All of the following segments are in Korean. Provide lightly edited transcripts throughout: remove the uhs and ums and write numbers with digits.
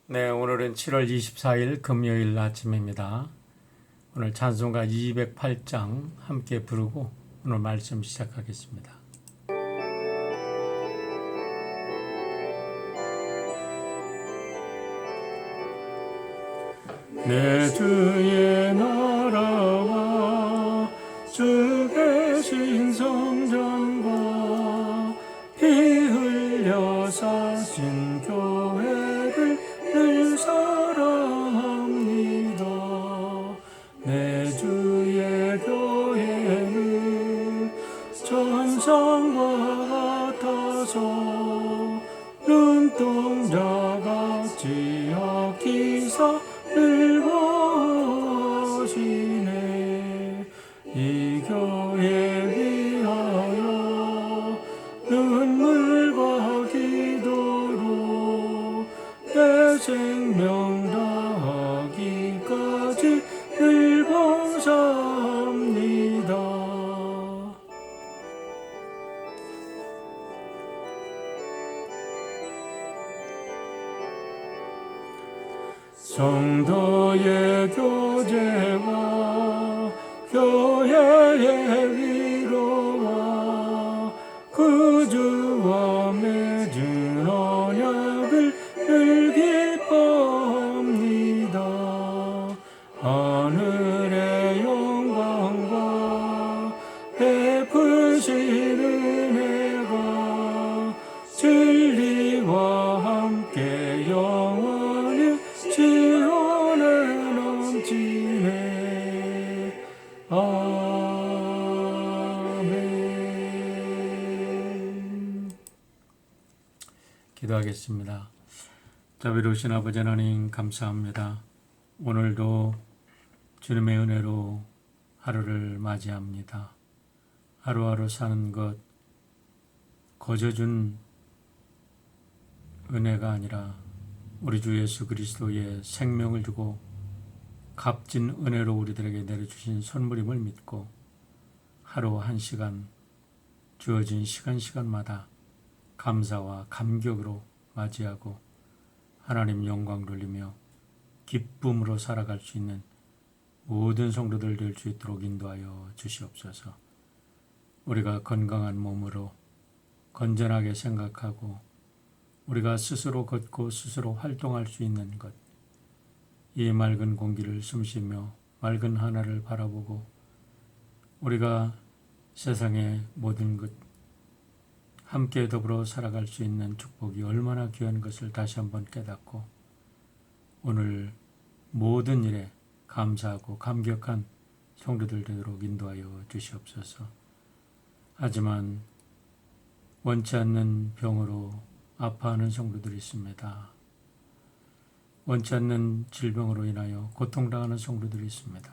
네, 오늘은 7월 24일 금요일 아침입니다. 오늘 찬송가 208장 함께 부르고 오늘 말씀 시작하겠습니다. 내 주의 나라와 주 계신 성전과 피 흘려 사신 교회를 늘 사랑합니다. 내 주의 교회는 천상과 같아서 눈동자같이 아끼사 늘 보시네. 이 교회 위하여 눈물과 기도로 내 생명 다하기까지 늘 봉사합니다. 성도의 교제와 교회의 위로와 구주와 맺은 언약을 늘 기뻐합니다. 하늘의 영광과 베푸신 은혜가 진리와 함께 영원히 지원에 넘치네. 아멘. 기도하겠습니다. 자비로우신 아버지 하나님 감사합니다. 오늘도 주님의 은혜로 하루를 맞이합니다. 하루하루 사는 것 거저 준 은혜가 아니라 우리 주 예수 그리스도의 생명을 주고 값진 은혜로 우리들에게 내려주신 선물임을 믿고 하루 한 시간 주어진 시간마다 감사와 감격으로 맞이하고 하나님 영광 돌리며 기쁨으로 살아갈 수 있는 모든 성도들 될 수 있도록 인도하여 주시옵소서. 우리가 건강한 몸으로 건전하게 생각하고 우리가 스스로 걷고 스스로 활동할 수 있는 것, 이 맑은 공기를 숨쉬며 맑은 하늘을 바라보고 우리가 세상의 모든 것 함께 더불어 살아갈 수 있는 축복이 얼마나 귀한 것을 다시 한번 깨닫고 오늘 모든 일에 감사하고 감격한 성도들 되도록 인도하여 주시옵소서. 하지만 원치 않는 병으로 아파하는 성도들이 있습니다. 원치 않는 질병으로 인하여 고통당하는 성도들이 있습니다.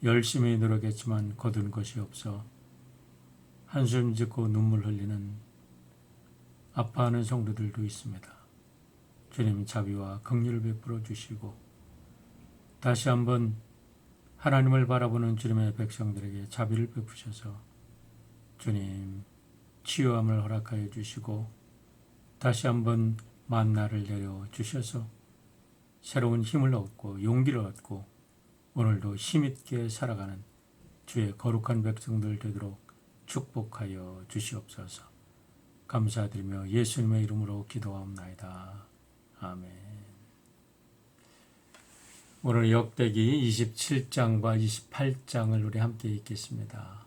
열심히 노력했지만 거둔 것이 없어 한숨 짓고 눈물 흘리는 아파하는 성도들도 있습니다. 주님 자비와 긍휼을 베풀어 주시고 다시 한번 하나님을 바라보는 주님의 백성들에게 자비를 베푸셔서 주님 치유함을 허락하여 주시고 다시 한번 만나를 내려 주셔서 새로운 힘을 얻고 용기를 얻고 오늘도 힘있게 살아가는 주의 거룩한 백성들 되도록 축복하여 주시옵소서. 감사드리며 예수님의 이름으로 기도하옵나이다. 아멘. 오늘 역대기 27장과 28장을 우리 함께 읽겠습니다.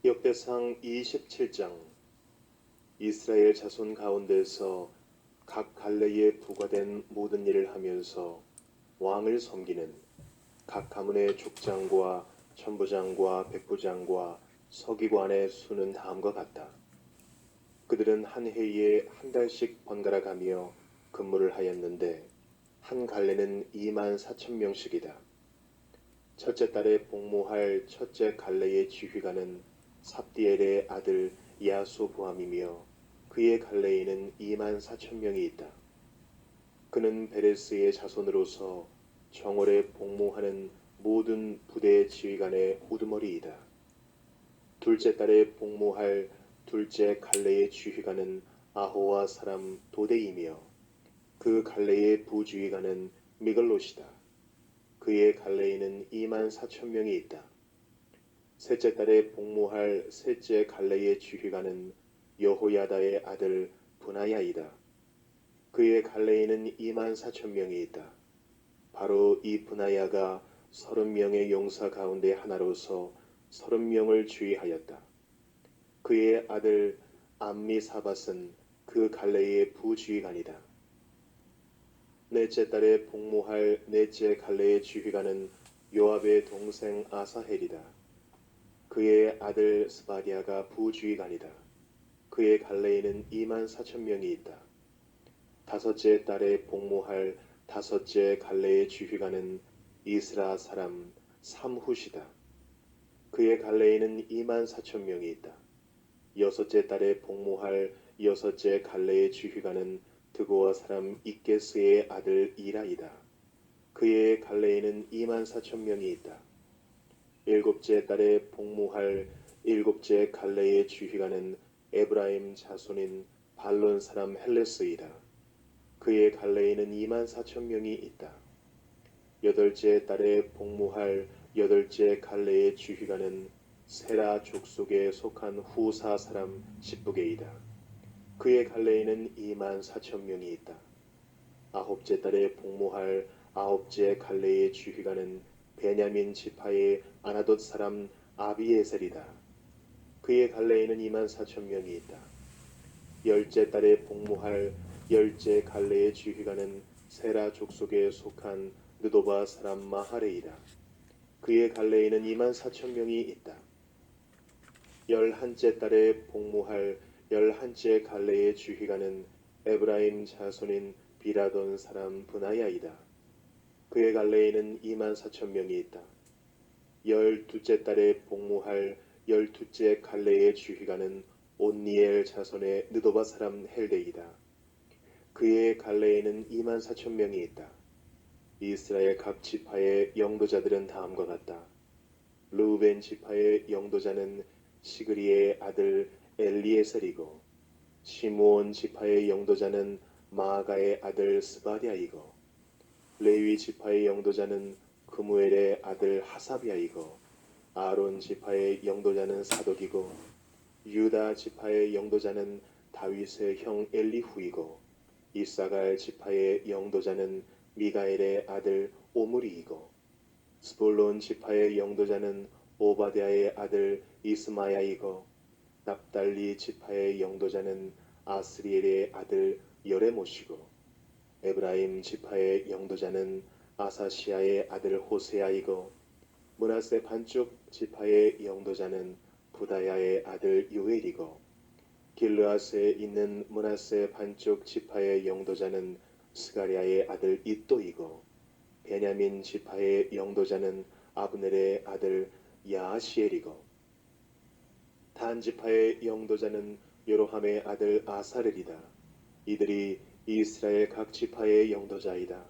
역대상 27장. 이스라엘 자손 가운데서 각 갈래에 부과된 모든 일을 하면서 왕을 섬기는 각 가문의 족장과 천부장과 백부장과 서기관의 수는 다음과 같다. 그들은 한 해에 한 달씩 번갈아 가며 근무를 하였는데 한 갈래는 24,000명씩이다. 첫째 달에 복무할 첫째 갈래의 지휘관은 삽디엘의 아들 야소보암이며 그의 갈래에는 24,000명이 있다. 그는 베레스의 자손으로서 정월에 복무하는 모든 부대 지휘관의 우두머리이다. 둘째 달에 복무할 둘째 갈래의 지휘관은 아호와 사람 도데이며 그 갈레의 부주의관은 미글롯이다. 그의 갈레에는 2만 4천 명이 있다. 셋째 달에 복무할 셋째 갈레의 주휘관은 여호야다의 아들 분하야이다. 그의 갈레에는 2만 4천 명이 있다. 바로 이 분하야가 30명의 용사 가운데 하나로서 30명을 주의하였다. 그의 아들 암미사밧은 그 갈레의 부주의관이다. 넷째 달에 복무할 넷째 갈레의 주휘관은 요압의 동생 아사헬이다. 그의 아들 스바디아가 부주의관이다. 그의 갈레에는 2만 4천 명이 있다. 다섯째 달에 복무할 다섯째 갈레의 주휘관은 이스라 사람 삼훗이다. 그의 갈레에는 2만 4천 명이 있다. 여섯째 달에 복무할 여섯째 갈레의 주휘관은 드고아 사람 이게스의 아들 이라이다. 그의 갈레에는 2만 4천 명이 있다. 일곱째 달에 복무할 일곱째 갈레의 주휘관은 에브라임 자손인 발론 사람 헬레스이다. 그의 갈레에는 2만 4천 명이 있다. 여덟째 달에 복무할 여덟째 갈레의 주휘관은 세라 족속에 속한 후사 사람 십부게이다. 그의 갈레에는 2만 4천 명이 있다. 아홉째 달에 복무할 아홉째 갈레의 주휘관은 베냐민 지파의 아나돗 사람 아비에셀이다. 그의 갈레에는 2만 4천 명이 있다. 열째 달에 복무할 열째 갈레의 주휘관은 세라 족속에 속한 느도바 사람 마하레이다. 그의 갈레에는 2만 4천 명이 있다. 열한째 달에 복무할 열한째 갈레의 주휘관은 에브라임 자손인 비라돈 사람 분하야이다. 그의 갈레에는 2만 4천 명이 있다. 열두째 달에 복무할 열두째 갈레의 주휘관은 온니엘 자손의 느도바 사람 헬데이다. 그의 갈레에는 2만 4천 명이 있다. 이스라엘 각 지파의 영도자들은 다음과 같다. 르우벤 지파의 영도자는 시그리의 아들 엘리에셀이고, 시므온 지파의 영도자는 마아가의 아들 스바디아이고, 레위 지파의 영도자는 그무엘의 아들 하사비아이고, 아론 지파의 영도자는 사독이고, 유다 지파의 영도자는 다윗의 형 엘리후이고, 이사갈 지파의 영도자는 미가엘의 아들 오므리이고, 스불론 지파의 영도자는 오바댜의 아들 이스마야이고, 납달리 지파의 영도자는 아스리엘의 아들 여레못이고, 에브라임 지파의 영도자는 아사시아의 아들 호세아이고, 므낫세 반쪽 지파의 영도자는 부다야의 아들 요엘이고, 길르앗에 있는 므낫세 반쪽 지파의 영도자는 스가랴의 아들 iddo이고, 베냐민 지파의 영도자는 아브넬의 아들 야하시엘이고, 단 지파의 영도자는 요로함의 아들 아사렐이다. 이들이 이스라엘 각 지파의 영도자이다.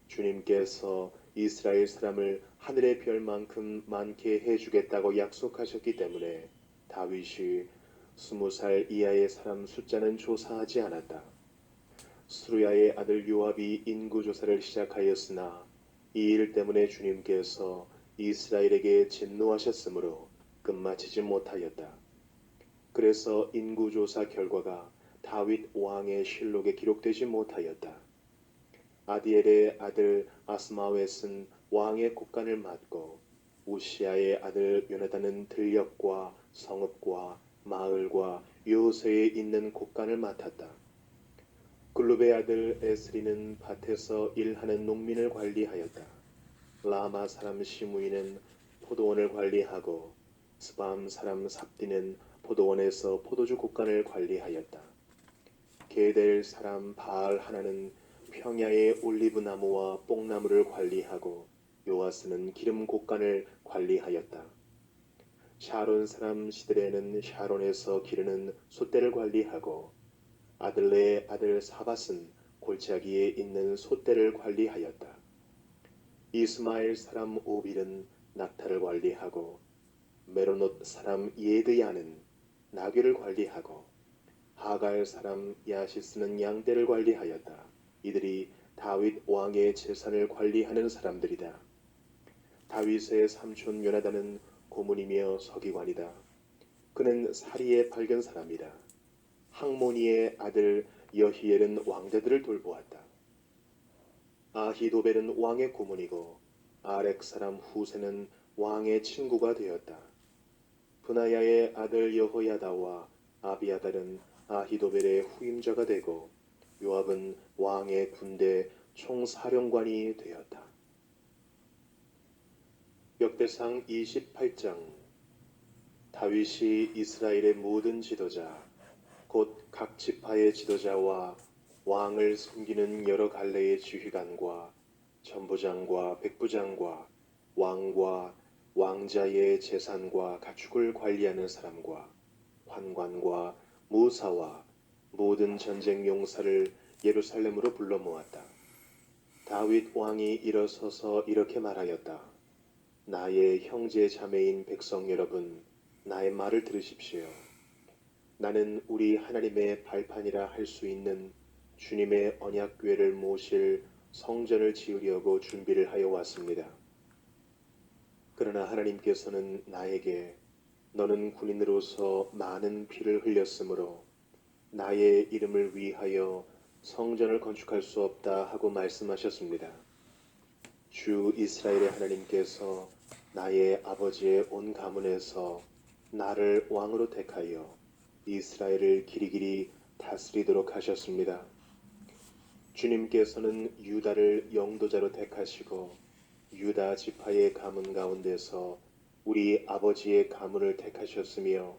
주님께서 이스라엘 사람을 하늘의 별만큼 많게 해주겠다고 약속하셨기 때문에 다윗이 20살 이하의 사람 숫자는 조사하지 않았다. 수르야의 아들 요압이 인구조사를 시작하였으나 이 일 때문에 주님께서 이스라엘에게 진노하셨으므로 끝마치지 못하였다. 그래서 인구조사 결과가 다윗 왕의 실록에 기록되지 못하였다. 아디엘의 아들 아스마웻은 왕의 곡간을 맡고, 우시아의 아들 요나단은 들녘과 성읍과 마을과 요새에 있는 곡간을 맡았다. 글룹의 아들 에스리는 밭에서 일하는 농민을 관리하였다. 라마 사람 시므이는 포도원을 관리하고, 스밤 사람 삽디는 포도원에서 포도주 곡간을 관리하였다. 게델 사람 바알 하나는 평야의 올리브 나무와 뽕나무를 관리하고, 요아스는 기름 곡간을 관리하였다. 샤론 사람 시드레는 샤론에서 기르는 솥대를 관리하고, 아들레의 아들 사밧은 골짜기에 있는 솥대를 관리하였다. 이스마엘 사람 오빌은 낙타를 관리하고, 메로노트 사람 예드야는 나귀를 관리하고, 하갈 마갈 사람 야시스는 양떼를 관리하였다. 이들이 다윗 왕의 재산을 관리하는 사람들이다. 다윗의 삼촌 요나단은 고문이며 서기관이다. 그는 사리에 밝은 사람이다. 항모니의 아들 여히엘은 왕자들을 돌보았다. 아히도벨은 왕의 고문이고 아렉 사람 후세는 왕의 친구가 되었다. 브나야의 아들 여호야다와 아비아달은 아히도벨의 후임자가 되고 요압은 왕의 군대 총사령관이 되었다. 역대상 28장. 다윗이 이스라엘의 모든 지도자 곧 각 지파의 지도자와 왕을 섬기는 여러 갈래의 지휘관과 전부장과 백부장과 왕과 왕자의 재산과 가축을 관리하는 사람과 환관과 무사와 모든 전쟁 용사를 예루살렘으로 불러 모았다. 다윗 왕이 일어서서 이렇게 말하였다. 나의 형제 자매인 백성 여러분, 나의 말을 들으십시오. 나는 우리 하나님의 발판이라 할 수 있는 주님의 언약궤를 모실 성전을 지으려고 준비를 하여 왔습니다. 그러나 하나님께서는 나에게 너는 군인으로서 많은 피를 흘렸으므로 나의 이름을 위하여 성전을 건축할 수 없다 하고 말씀하셨습니다. 주 이스라엘의 하나님께서 나의 아버지의 온 가문에서 나를 왕으로 택하여 이스라엘을 길이길이 다스리도록 하셨습니다. 주님께서는 유다를 영도자로 택하시고 유다 지파의 가문 가운데서 우리 아버지의 가문을 택하셨으며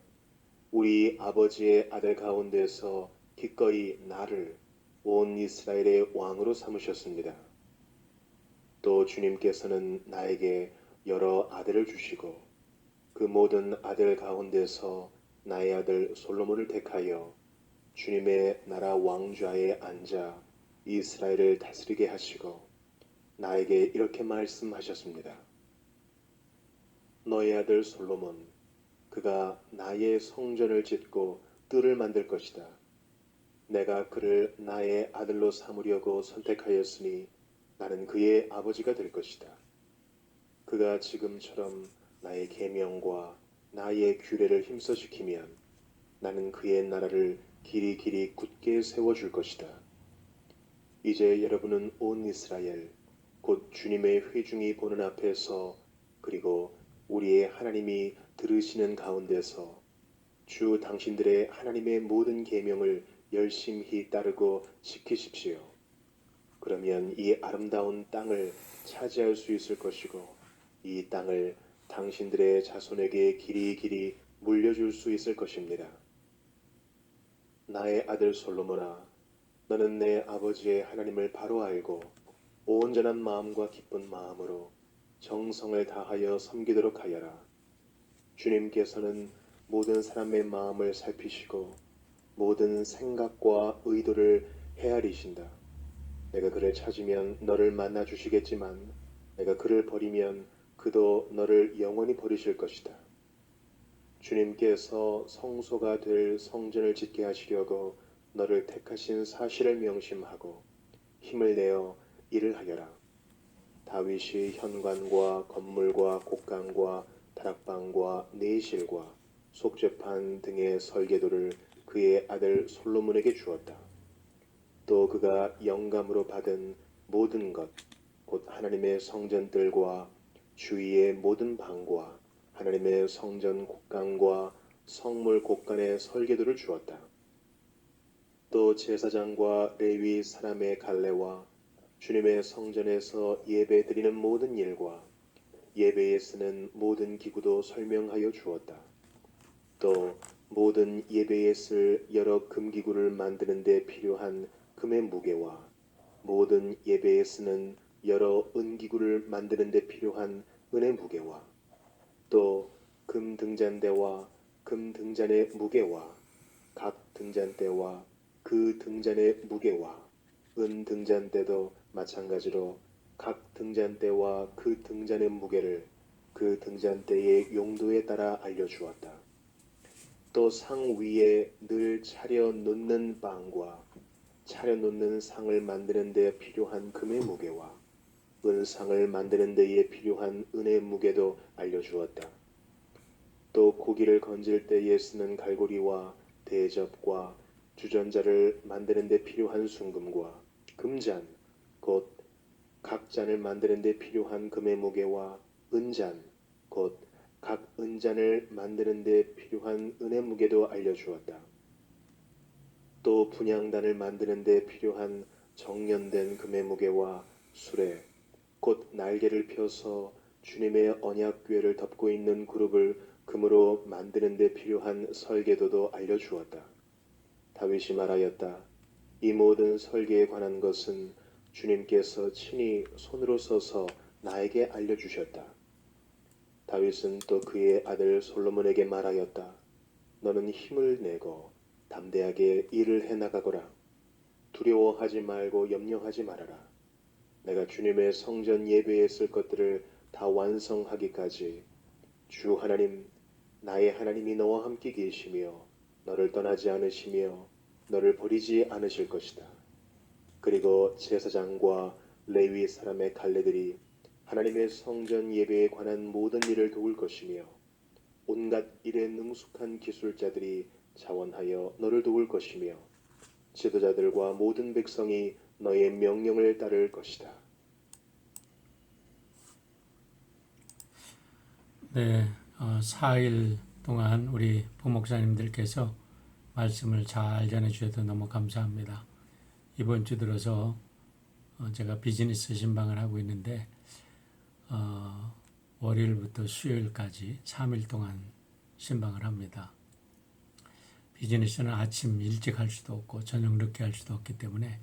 우리 아버지의 아들 가운데서 기꺼이 나를 온 이스라엘의 왕으로 삼으셨습니다. 또 주님께서는 나에게 여러 아들을 주시고 그 모든 아들 가운데서 나의 아들 솔로몬을 택하여 주님의 나라 왕좌에 앉아 이스라엘을 다스리게 하시고 나에게 이렇게 말씀하셨습니다. 너의 아들 솔로몬, 그가 나의 성전을 짓고 뜰을 만들 것이다. 내가 그를 나의 아들로 삼으려고 선택하였으니 나는 그의 아버지가 될 것이다. 그가 지금처럼 나의 계명과 나의 규례를 힘써 지키면 나는 그의 나라를 길이길이 굳게 세워줄 것이다. 이제 여러분은 온 이스라엘 곧 주님의 회중이 보는 앞에서 그리고 우리의 하나님이 들으시는 가운데서 주 당신들의 하나님의 모든 계명을 열심히 따르고 지키십시오. 그러면 이 아름다운 땅을 차지할 수 있을 것이고 이 땅을 당신들의 자손에게 길이길이 물려줄 수 있을 것입니다. 나의 아들 솔로몬아, 너는 내 아버지의 하나님을 바로 알고 온전한 마음과 기쁜 마음으로 정성을 다하여 섬기도록 하여라. 주님께서는 모든 사람의 마음을 살피시고 모든 생각과 의도를 헤아리신다. 내가 그를 찾으면 너를 만나 주시겠지만 내가 그를 버리면 그도 너를 영원히 버리실 것이다. 주님께서 성소가 될 성전을 짓게 하시려고 너를 택하신 사실을 명심하고 힘을 내어 일을 하여라. 다윗이 현관과 건물과 곡간과 다락방과 내실과 속죄판 등의 설계도를 그의 아들 솔로몬에게 주었다. 또 그가 영감으로 받은 모든 것, 곧 하나님의 성전들과 주위의 모든 방과 하나님의 성전 곡간과 성물 곡간의 설계도를 주었다. 또 제사장과 레위 사람의 갈례와 주님의 성전에서 예배 드리는 모든 일과 예배에 쓰는 모든 기구도 설명하여 주었다. 또 모든 예배에 쓸 여러 금기구를 만드는 데 필요한 금의 무게와 모든 예배에 쓰는 여러 은기구를 만드는 데 필요한 은의 무게와 또 금 등잔대와 금 등잔의 무게와 각 등잔대와 그 등잔의 무게와 은 등잔대도 마찬가지로 각 등잔대와 그 등잔의 무게를 그 등잔대의 용도에 따라 알려주었다. 또 상 위에 늘 차려 놓는 빵과 차려 놓는 상을 만드는 데 필요한 금의 무게와 은상을 만드는 데에 필요한 은의 무게도 알려주었다. 또 고기를 건질 때에 쓰는 갈고리와 대접과 주전자를 만드는 데 필요한 순금과 금잔 곧 각 잔을 만드는 데 필요한 금의 무게와 은잔 곧 각 은잔을 만드는 데 필요한 은의 무게도 알려주었다. 또 분향단을 만드는 데 필요한 정련된 금의 무게와 수레 곧 날개를 펴서 주님의 언약궤를 덮고 있는 그룹을 금으로 만드는 데 필요한 설계도도 알려주었다. 다윗이 말하였다. 이 모든 설계에 관한 것은 주님께서 친히 손으로 써서 나에게 알려주셨다. 다윗은 또 그의 아들 솔로몬에게 말하였다. 너는 힘을 내고 담대하게 일을 해나가거라. 두려워하지 말고 염려하지 말아라. 내가 주님의 성전 예배에 쓸 것들을 다 완성하기까지 주 하나님 나의 하나님이 너와 함께 계시며 너를 떠나지 않으시며 너를 버리지 않으실 것이다. 그리고 제사장과 레위 사람의 갈레들이 하나님의 성전 예배에 관한 모든 일을 도울 것이며 온갖 일에 능숙한 기술자들이 자원하여 너를 도울 것이며 지도자들과 모든 백성이 너의 명령을 따를 것이다. 네, 4일 동안 우리 부목사님들께서 말씀을 잘 전해주셔서 너무 감사합니다. 이번 주 들어서 제가 비즈니스 신방을 하고 있는데 월요일부터 수요일까지 3일 동안 신방을 합니다. 비즈니스는 아침 일찍 할 수도 없고 저녁 늦게 할 수도 없기 때문에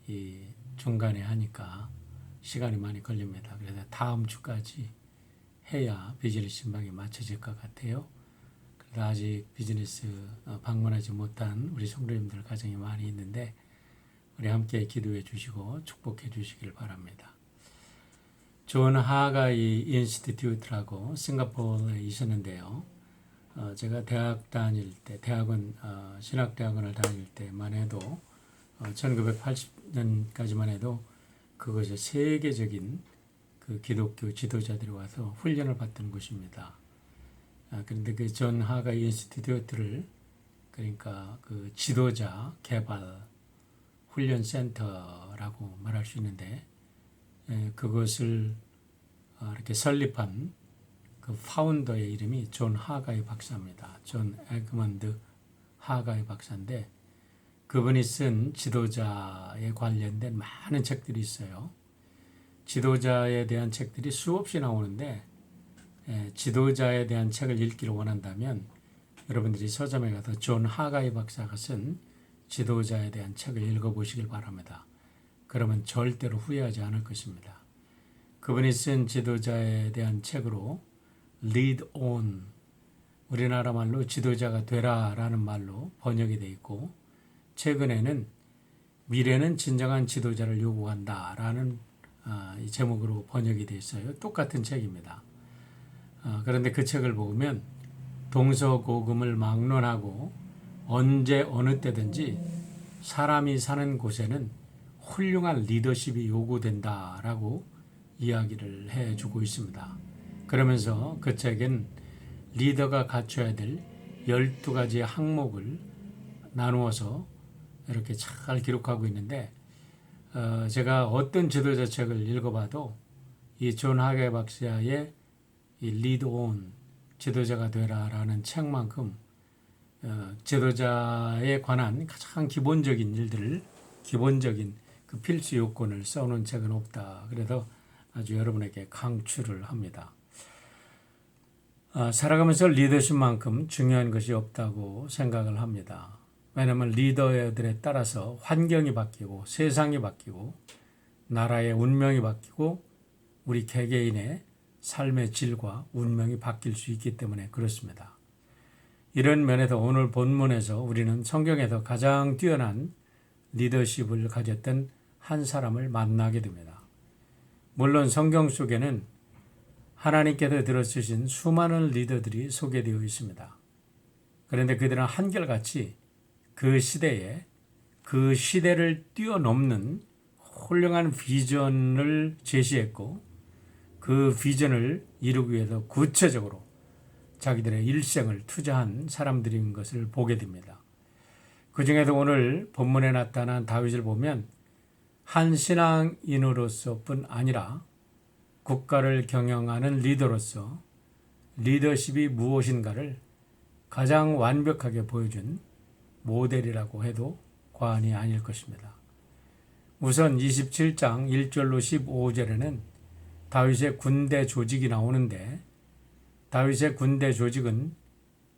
이 중간에 하니까 시간이 많이 걸립니다. 그래서 다음 주까지 해야 비즈니스 신방이 맞춰질 것 같아요. 그래서 아직 비즈니스 방문하지 못한 우리 성도님들 가정이 많이 있는데 우리 함께 기도해 주시고 축복해 주시길 바랍니다. 존 하가이 인스티튜트라고 싱가포르에 있었는데요. 제가 대학 다닐 때, 신학대학원을 다닐 때만 해도 1980년까지만 해도 그것이 세계적인 그 기독교 지도자들이 와서 훈련을 받던 곳입니다. 그런데 그 존 하가이 인스티튜트를 그러니까 그 지도자 개발 훈련 센터라고 말할 수 있는데 그것을 이렇게 설립한 그 파운더의 이름이 존 하가이 박사입니다. 존 에그먼드 하가이 박사인데 그분이 쓴 지도자에 관련된 많은 책들이 있어요. 지도자에 대한 책들이 수없이 나오는데 지도자에 대한 책을 읽기를 원한다면 여러분들이 서점에 가서 존 하가이 박사가 쓴 지도자에 대한 책을 읽어보시길 바랍니다. 그러면 절대로 후회하지 않을 것입니다. 그분이 쓴 지도자에 대한 책으로 Lead on, 우리나라 말로 지도자가 되라라는 말로 번역이 되어 있고 최근에는 미래는 진정한 지도자를 요구한다라는 이 제목으로 번역이 되어 있어요. 똑같은 책입니다. 그런데 그 책을 보면 동서고금을 막론하고 언제 어느 때든지 사람이 사는 곳에는 훌륭한 리더십이 요구된다라고 이야기를 해주고 있습니다. 그러면서 그 책엔 리더가 갖춰야 될 12가지 항목을 나누어서 이렇게 잘 기록하고 있는데 제가 어떤 지도자 책을 읽어봐도 이 존 하게 박사의 이 리드 온 지도자가 되라라는 책만큼 지도자에 관한 가장 기본적인 일들을 기본적인 그 필수 요건을 써놓은 책은 없다. 그래서 아주 여러분에게 강추를 합니다. 살아가면서 리더십만큼 중요한 것이 없다고 생각을 합니다. 왜냐하면 리더들에 따라서 환경이 바뀌고 세상이 바뀌고 나라의 운명이 바뀌고 우리 개개인의 삶의 질과 운명이 바뀔 수 있기 때문에 그렇습니다. 이런 면에서 오늘 본문에서 우리는 성경에서 가장 뛰어난 리더십을 가졌던 한 사람을 만나게 됩니다. 물론 성경 속에는 하나님께서 들어주신 수많은 리더들이 소개되어 있습니다. 그런데 그들은 한결같이 그 시대에 그 시대를 뛰어넘는 훌륭한 비전을 제시했고 그 비전을 이루기 위해서 구체적으로 자기들의 일생을 투자한 사람들인 것을 보게 됩니다. 그 중에서 오늘 본문에 나타난 다윗을 보면 한 신앙인으로서뿐 아니라 국가를 경영하는 리더로서 리더십이 무엇인가를 가장 완벽하게 보여준 모델이라고 해도 과언이 아닐 것입니다. 우선 27장 1절로 15절에는 다윗의 군대 조직이 나오는데 다윗의 군대 조직은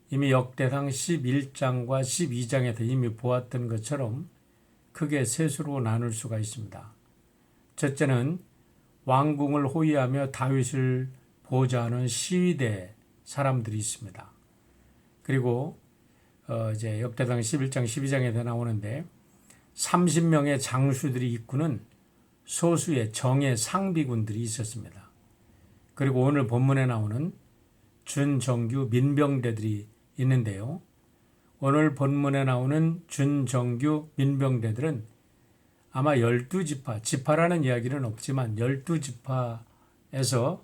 이미 역대상 11장과 12장에서 이미 보았던 것처럼 크게 셋으로 나눌 수가 있습니다. 첫째는 왕궁을 호위하며 다윗을 보좌하는 시위대 사람들이 있습니다. 그리고 이제 역대상 11장, 12장에서 나오는데 30명의 장수들이 이끄는 소수의 정예 상비군들이 있었습니다. 그리고 오늘 본문에 나오는 준정규 민병대들이 있는데요. 오늘 본문에 나오는 준정규 민병대들은 아마 12지파, 지파라는 이야기는 없지만 12지파에서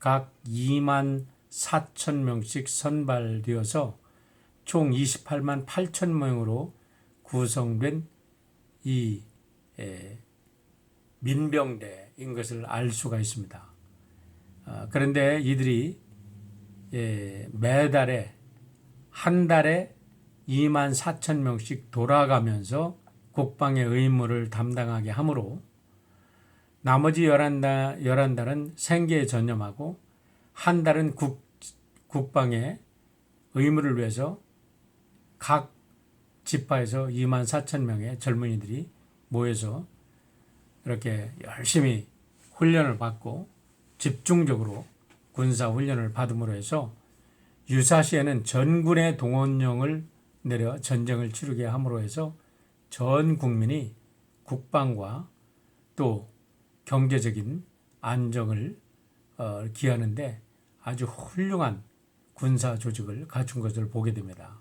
각 2만 4천 명씩 선발되어서 총 28만 8천 명으로 구성된 이 민병대인 것을 알 수가 있습니다. 그런데 이들이 매달에 한 달에 2만 4천 명씩 돌아가면서 국방의 의무를 담당하게 하므로 나머지 11달은 생계에 전념하고 한 달은 국방의 의무를 위해서 각 지파에서 2만 4천 명의 젊은이들이 모여서 이렇게 열심히 훈련을 받고 집중적으로 군사 훈련을 받음으로 해서 유사시에는 전군의 동원령을 내려 전쟁을 치르게 함으로 해서 전 국민이 국방과 또 경제적인 안정을 기하는데 아주 훌륭한 군사 조직을 갖춘 것을 보게 됩니다.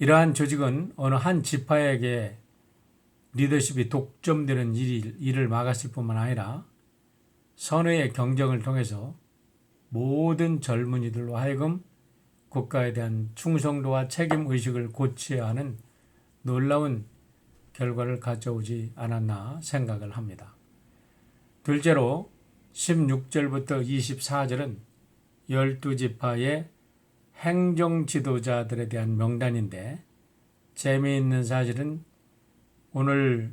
이러한 조직은 어느 한 지파에게 리더십이 독점되는 일을 막았을 뿐만 아니라 선의의 경쟁을 통해서 모든 젊은이들로 하여금 국가에 대한 충성도와 책임의식을 고취해야 하는 놀라운 결과를 가져오지 않았나 생각을 합니다. 둘째로 16절부터 24절은 12지파의 행정지도자들에 대한 명단인데 재미있는 사실은 오늘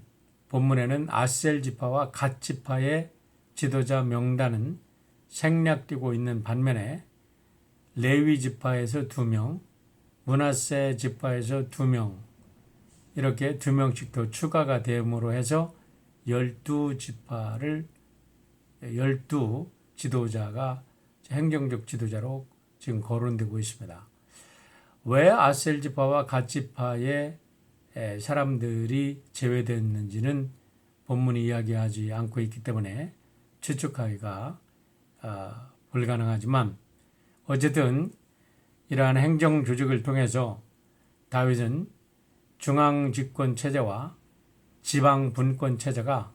본문에는 아셀지파와 갓지파의 지도자 명단은 생략되고 있는 반면에 레위지파에서 2명, 므낫세 지파에서 2명 이렇게 2명씩 더 추가가 됨으로 해서 12지파를 12 지도자가 행정적 지도자로 지금 거론되고 있습니다. 왜 아셀지파와 갓지파의 사람들이 제외됐는지는 본문이 이야기하지 않고 있기 때문에 추측하기가 불가능하지만 어쨌든 이러한 행정 조직을 통해서 다윗은 중앙 집권 체제와 지방 분권 체제가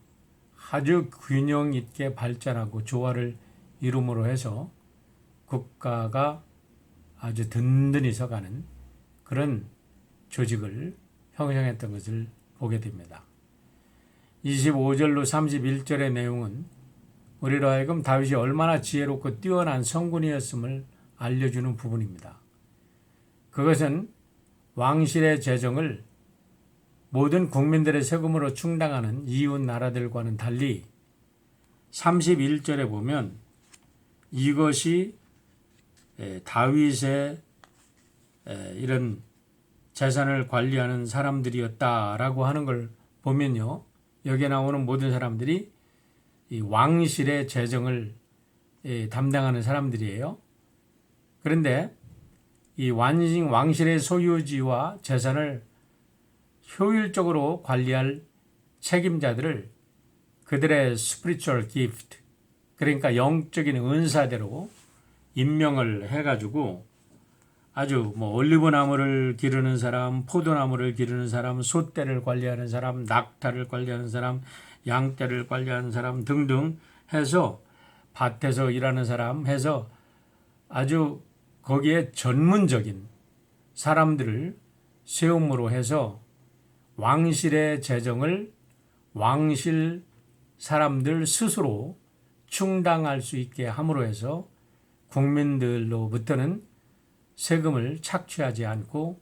아주 균형 있게 발전하고 조화를 이룸으로 해서 국가가 아주 든든히 서가는 그런 조직을 형성했던 것을 보게 됩니다. 25절로 31절의 내용은 우리로 하여금 다윗이 얼마나 지혜롭고 뛰어난 성군이었음을 알려주는 부분입니다. 그것은 왕실의 재정을 모든 국민들의 세금으로 충당하는 이웃 나라들과는 달리 31절에 보면 이것이 다윗의 이런 재산을 관리하는 사람들이었다라고 하는 걸 보면요. 여기에 나오는 모든 사람들이 이 왕실의 재정을 담당하는 사람들이에요. 그런데 이 왕실의 소유지와 재산을 효율적으로 관리할 책임자들을 그들의 spiritual gift, 그러니까 영적인 은사대로 임명을 해가지고 아주 뭐 올리브 나무를 기르는 사람, 포도나무를 기르는 사람, 소떼를 관리하는 사람, 낙타를 관리하는 사람, 양떼를 관리하는 사람 등등 해서 밭에서 일하는 사람 해서 아주 거기에 전문적인 사람들을 세움으로 해서 왕실의 재정을 왕실 사람들 스스로 충당할 수 있게 함으로 해서 국민들로부터는 세금을 착취하지 않고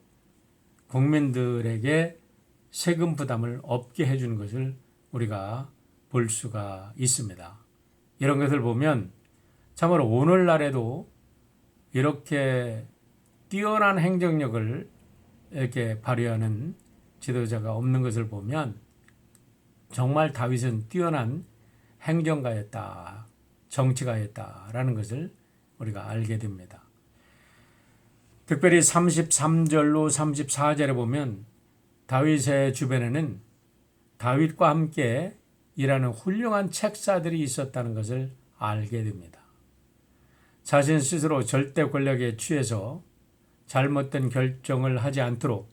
국민들에게 세금 부담을 없게 해주는 것을 우리가 볼 수가 있습니다. 이런 것을 보면 참으로 오늘날에도 이렇게 뛰어난 행정력을 이렇게 발휘하는 지도자가 없는 것을 보면 정말 다윗은 뛰어난 행정가였다, 정치가였다라는 것을 우리가 알게 됩니다. 특별히 33절로 34절에 보면 다윗의 주변에는 다윗과 함께 일하는 훌륭한 책사들이 있었다는 것을 알게 됩니다. 자신 스스로 절대 권력에 취해서 잘못된 결정을 하지 않도록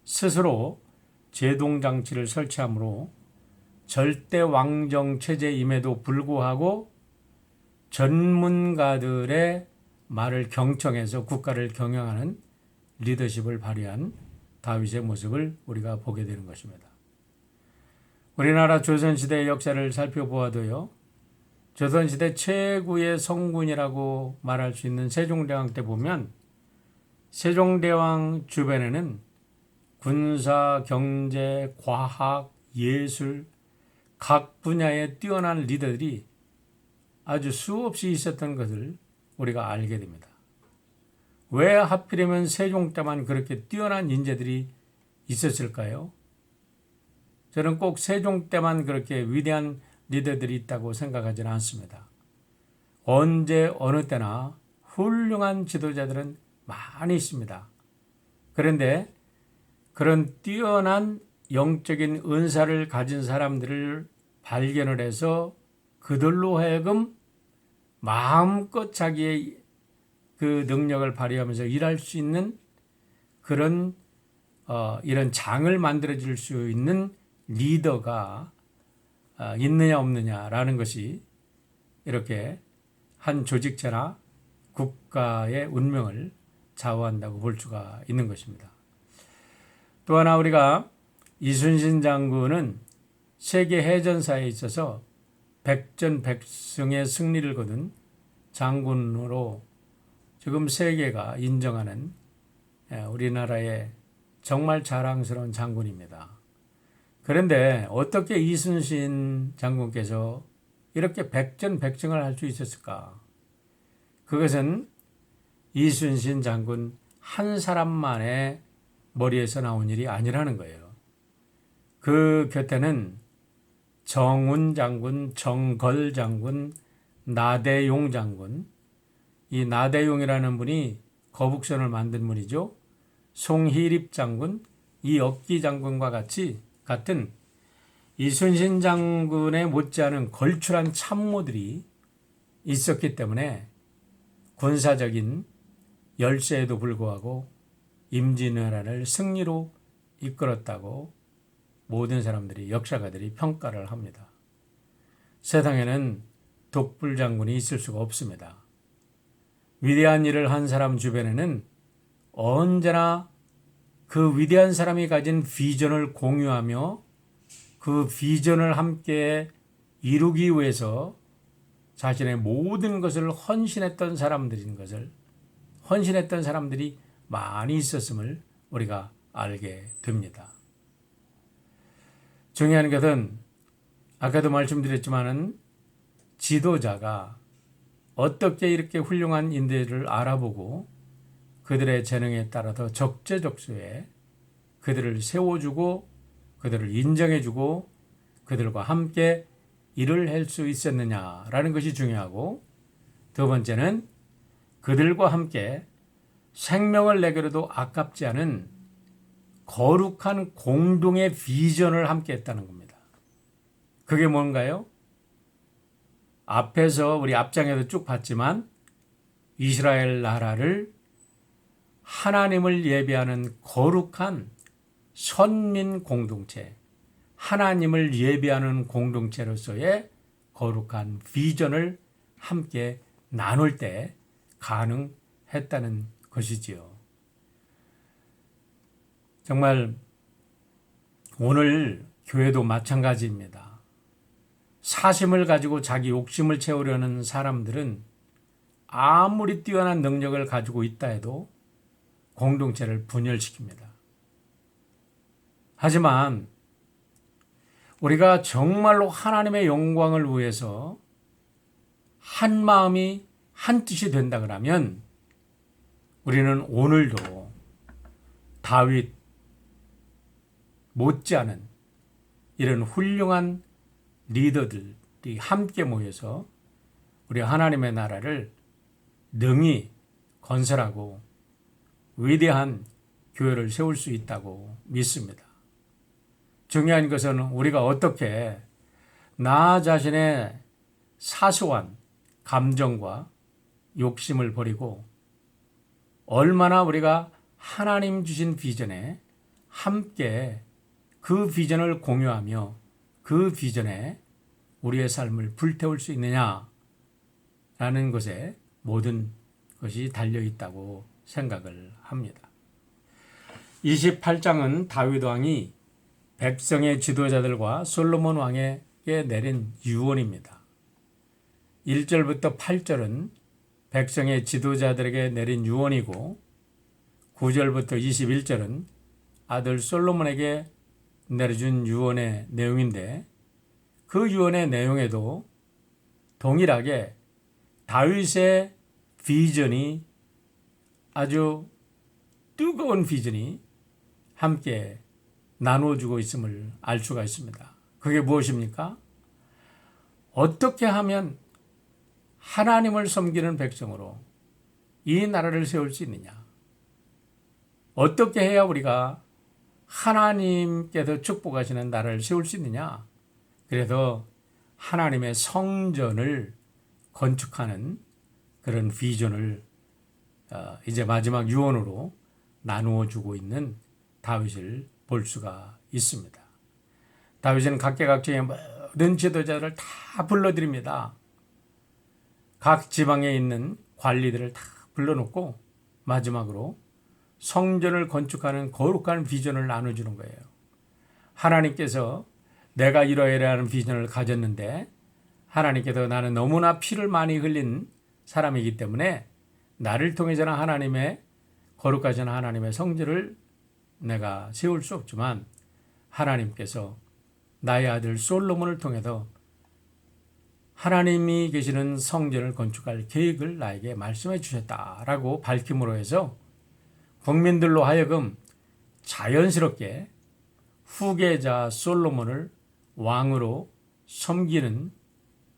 스스로 제동장치를 설치하므로 절대 왕정 체제임에도 불구하고 전문가들의 말을 경청해서 국가를 경영하는 리더십을 발휘한 다윗의 모습을 우리가 보게 되는 것입니다. 우리나라 조선시대의 역사를 살펴보아도요, 조선시대 최고의 성군이라고 말할 수 있는 세종대왕 때 보면 세종대왕 주변에는 군사, 경제, 과학, 예술 각 분야의 뛰어난 리더들이 아주 수없이 있었던 것을 우리가 알게 됩니다. 왜 하필이면 세종 때만 그렇게 뛰어난 인재들이 있었을까요? 저는 꼭 세종 때만 그렇게 위대한 리더들이 있다고 생각하지는 않습니다. 언제 어느 때나 훌륭한 지도자들은 많이 있습니다. 그런데 그런 뛰어난 영적인 은사를 가진 사람들을 발견을 해서 그들로 하여금 마음껏 자기의 그 능력을 발휘하면서 일할 수 있는 그런 이런 장을 만들어줄 수 있는 리더가 있느냐 없느냐라는 것이 이렇게 한 조직체나 국가의 운명을 좌우한다고 볼 수가 있는 것입니다. 또 하나 우리가 이순신 장군은 세계 해전사에 있어서 백전백승의 승리를 거둔 장군으로 지금 세계가 인정하는 우리나라의 정말 자랑스러운 장군입니다. 그런데 어떻게 이순신 장군께서 이렇게 백전백승을 할 수 있었을까? 그것은 이순신 장군 한 사람만의 머리에서 나온 일이 아니라는 거예요. 그 곁에는 정운 장군, 정걸 장군, 나대용 장군, 이 나대용이라는 분이 거북선을 만든 분이죠. 송희립 장군, 이억기 장군과 같은 이순신 장군의 못지않은 걸출한 참모들이 있었기 때문에 군사적인 열세에도 불구하고 임진왜란을 승리로 이끌었다고 모든 사람들이, 역사가들이 평가를 합니다. 세상에는 독불 장군이 있을 수가 없습니다. 위대한 일을 한 사람 주변에는 언제나 그 위대한 사람이 가진 비전을 공유하며 그 비전을 함께 이루기 위해서 자신의 모든 것을 헌신했던 사람들이 많이 있었음을 우리가 알게 됩니다. 중요한 것은 아까도 말씀드렸지만은 지도자가 어떻게 이렇게 훌륭한 인재를 알아보고 그들의 재능에 따라서 적재적소에 그들을 세워주고 그들을 인정해주고 그들과 함께 일을 할 수 있었느냐라는 것이 중요하고, 두 번째는 그들과 함께 생명을 내게로도 아깝지 않은 거룩한 공동의 비전을 함께 했다는 겁니다. 그게 뭔가요? 앞에서 우리 앞장에도 쭉 봤지만 이스라엘 나라를 하나님을 예배하는 거룩한 선민 공동체, 하나님을 예배하는 공동체로서의 거룩한 비전을 함께 나눌 때 가능했다는 것이지요. 정말 오늘 교회도 마찬가지입니다. 사심을 가지고 자기 욕심을 채우려는 사람들은 아무리 뛰어난 능력을 가지고 있다 해도 공동체를 분열시킵니다. 하지만 우리가 정말로 하나님의 영광을 위해서 한 마음이 한 뜻이 된다 그러면 우리는 오늘도 다윗 못지않은 이런 훌륭한 리더들이 함께 모여서 우리 하나님의 나라를 능히 건설하고 위대한 교회를 세울 수 있다고 믿습니다. 중요한 것은 우리가 어떻게 나 자신의 사소한 감정과 욕심을 버리고 얼마나 우리가 하나님 주신 비전에 함께 그 비전을 공유하며 그 비전에 우리의 삶을 불태울 수 있느냐라는 것에 모든 것이 달려있다고 생각을 합니다. 28장은 다윗 왕이 백성의 지도자들과 솔로몬 왕에게 내린 유언입니다. 1절부터 8절은 백성의 지도자들에게 내린 유언이고 9절부터 21절은 아들 솔로몬에게 내려준 유언의 내용인데 그 유언의 내용에도 동일하게 다윗의 비전이 아주 뜨거운 비전이 함께 나누어주고 있음을 알 수가 있습니다. 그게 무엇입니까? 어떻게 하면 하나님을 섬기는 백성으로 이 나라를 세울 수 있느냐? 어떻게 해야 우리가 하나님께서 축복하시는 나라를 세울 수 있느냐? 그래서 하나님의 성전을 건축하는 그런 비전을 이제 마지막 유언으로 나누어 주고 있는 다윗을 볼 수가 있습니다. 다윗은 각계각층의 모든 지도자들을 다 불러드립니다. 각 지방에 있는 관리들을 다 불러놓고 마지막으로 성전을 건축하는 거룩한 비전을 나눠주는 거예요. 하나님께서 내가 이러이러한 비전을 가졌는데 하나님께서 나는 너무나 피를 많이 흘린 사람이기 때문에 나를 통해서는 하나님의 거룩하신 하나님의 성전을 내가 세울 수 없지만 하나님께서 나의 아들 솔로몬을 통해서 하나님이 계시는 성전을 건축할 계획을 나에게 말씀해 주셨다라고 밝힘으로 해서 국민들로 하여금 자연스럽게 후계자 솔로몬을 왕으로 섬기는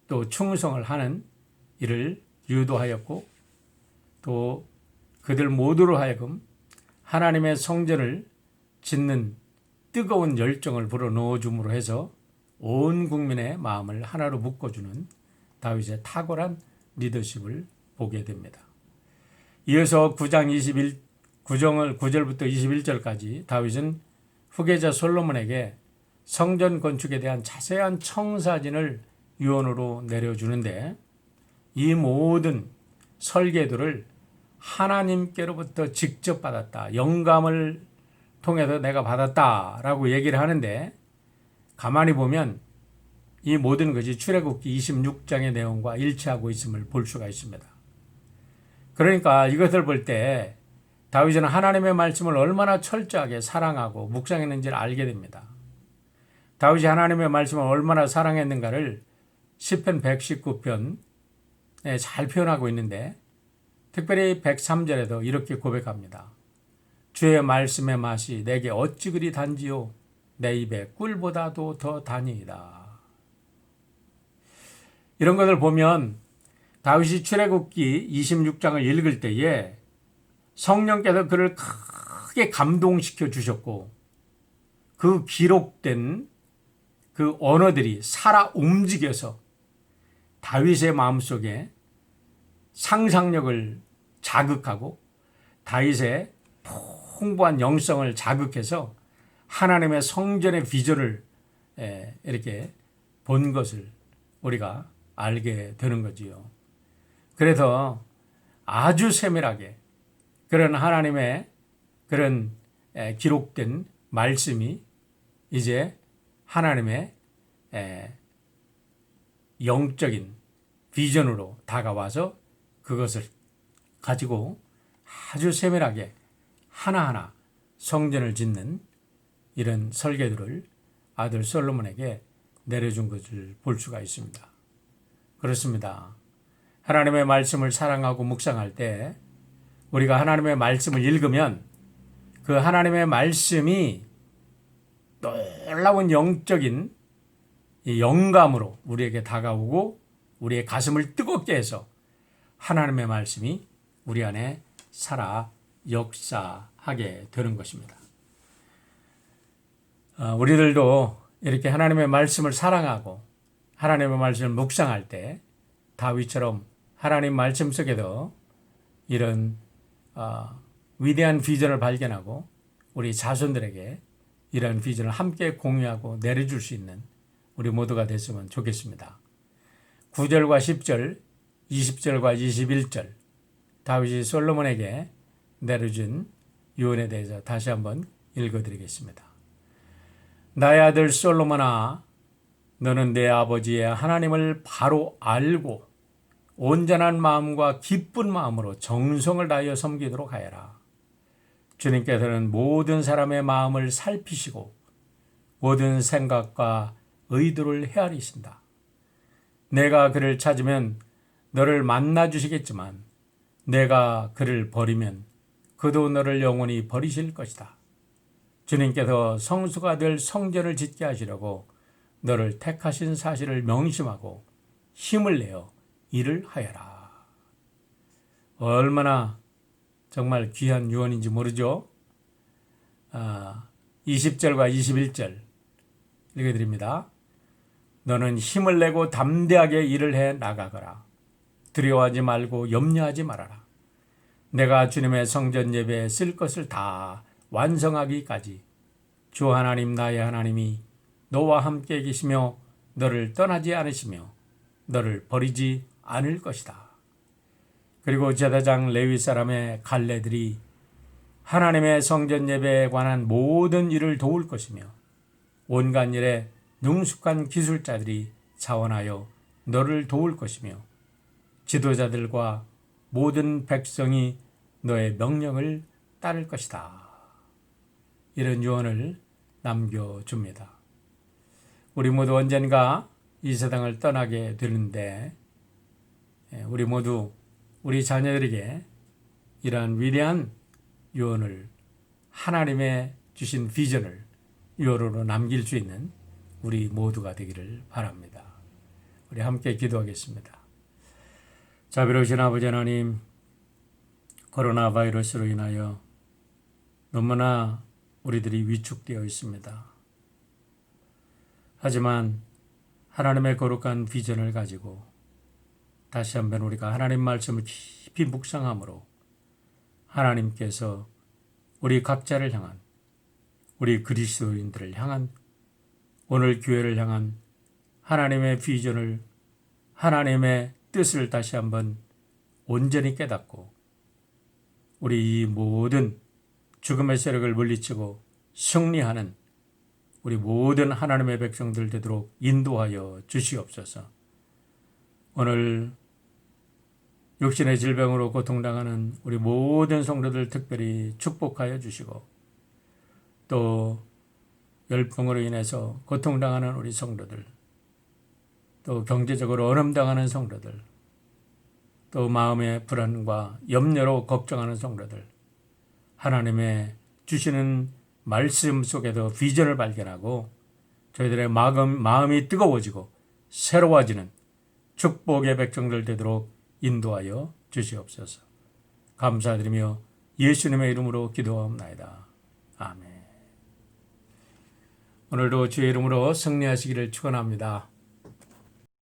또 충성을 하는 일을 유도하였고 또 그들 모두로 하여금 하나님의 성전을 짓는 뜨거운 열정을 불어넣어 줌으로 해서 온 국민의 마음을 하나로 묶어주는 다윗의 탁월한 리더십을 보게 됩니다. 이어서 9장 9절부터 21절까지 다윗은 후계자 솔로몬에게 성전 건축에 대한 자세한 청사진을 유언으로 내려주는데 이 모든 설계도를 하나님께로부터 직접 받았다. 영감을 통해서 내가 받았다라고 얘기를 하는데 가만히 보면 이 모든 것이 출애굽기 26장의 내용과 일치하고 있음을 볼 수가 있습니다. 그러니까 이것을 볼 때 다윗은 하나님의 말씀을 얼마나 철저하게 사랑하고 묵상했는지를 알게 됩니다. 다윗이 하나님의 말씀을 얼마나 사랑했는가를 시편 119편에 잘 표현하고 있는데 특별히 103절에도 이렇게 고백합니다. 주의 말씀의 맛이 내게 어찌 그리 단지요 내 입에 꿀보다도 더 다니이다. 이런 것을 보면 다윗이 출애굽기 26장을 읽을 때에 성령께서 그를 크게 감동시켜 주셨고 그 기록된 그 언어들이 살아 움직여서 다윗의 마음속에 상상력을 자극하고 다윗의 풍부한 영성을 자극해서 하나님의 성전의 비전을 이렇게 본 것을 우리가 알게 되는 거지요. 그래서 아주 세밀하게 그런 하나님의 그런 기록된 말씀이 이제 하나님의 영적인 비전으로 다가와서 그것을 가지고 아주 세밀하게 하나하나 성전을 짓는 이런 설계도를 아들 솔로몬에게 내려준 것을 볼 수가 있습니다. 그렇습니다. 하나님의 말씀을 사랑하고 묵상할 때 우리가 하나님의 말씀을 읽으면 그 하나님의 말씀이 놀라운 영적인 영감으로 우리에게 다가오고 우리의 가슴을 뜨겁게 해서 하나님의 말씀이 우리 안에 살아 역사하게 되는 것입니다. 우리들도 이렇게 하나님의 말씀을 사랑하고 하나님의 말씀을 묵상할 때 다윗처럼 하나님 말씀 속에도 이런 위대한 비전을 발견하고 우리 자손들에게 이런 비전을 함께 공유하고 내려줄 수 있는 우리 모두가 됐으면 좋겠습니다. 9절과 10절, 20절과 21절 다윗이 솔로몬에게 내려준 유언에 대해서 다시 한번 읽어드리겠습니다. 나의 아들 솔로몬아, 너는 내 아버지의 하나님을 바로 알고 온전한 마음과 기쁜 마음으로 정성을 다하여 섬기도록 하여라. 주님께서는 모든 사람의 마음을 살피시고 모든 생각과 의도를 헤아리신다. 내가 그를 찾으면 너를 만나 주시겠지만 내가 그를 버리면 그도 너를 영원히 버리실 것이다. 주님께서 성수가 될 성전을 짓게 하시려고 너를 택하신 사실을 명심하고 힘을 내어 일을 하여라. 얼마나 정말 귀한 유언인지 모르죠? 20절과 21절 읽어드립니다. 너는 힘을 내고 담대하게 일을 해 나가거라. 두려워하지 말고 염려하지 말아라. 내가 주님의 성전 예배에 쓸 것을 다 완성하기까지 주 하나님 나의 하나님이 너와 함께 계시며 너를 떠나지 않으시며 너를 버리지 않을 것이다. 그리고 제사장 레위 사람의 갈레들이 하나님의 성전 예배에 관한 모든 일을 도울 것이며 온갖 일에 능숙한 기술자들이 자원하여 너를 도울 것이며 지도자들과 모든 백성이 너의 명령을 따를 것이다. 이런 유언을 남겨줍니다. 우리 모두 언젠가 이 세상을 떠나게 되는데 우리 모두 우리 자녀들에게 이러한 위대한 유언을 하나님의 주신 비전을 유언으로 남길 수 있는 우리 모두가 되기를 바랍니다. 우리 함께 기도하겠습니다. 자비로우신 아버지 하나님, 코로나 바이러스로 인하여 너무나 우리들이 위축되어 있습니다. 하지만 하나님의 거룩한 비전을 가지고 다시 한번 우리가 하나님 말씀을 깊이 묵상함으로 하나님께서 우리 각자를 향한 우리 그리스도인들을 향한 오늘 교회를 향한 하나님의 비전을 하나님의 뜻을 다시 한번 온전히 깨닫고 우리 이 모든 죽음의 세력을 물리치고 승리하는 우리 모든 하나님의 백성들 되도록 인도하여 주시옵소서. 오늘 육신의 질병으로 고통당하는 우리 모든 성도들 특별히 축복하여 주시고 또 열병으로 인해서 고통당하는 우리 성도들 또 경제적으로 어려움당하는 성도들 또 마음의 불안과 염려로 걱정하는 성도들 하나님의 주시는 말씀 속에도 비전을 발견하고 저희들의 마음이 뜨거워지고 새로워지는 축복의 백성들 되도록 인도하여 주시옵소서. 감사드리며 예수님의 이름으로 기도하옵나이다. 아멘. 오늘도 주의 이름으로 승리하시기를 축원합니다.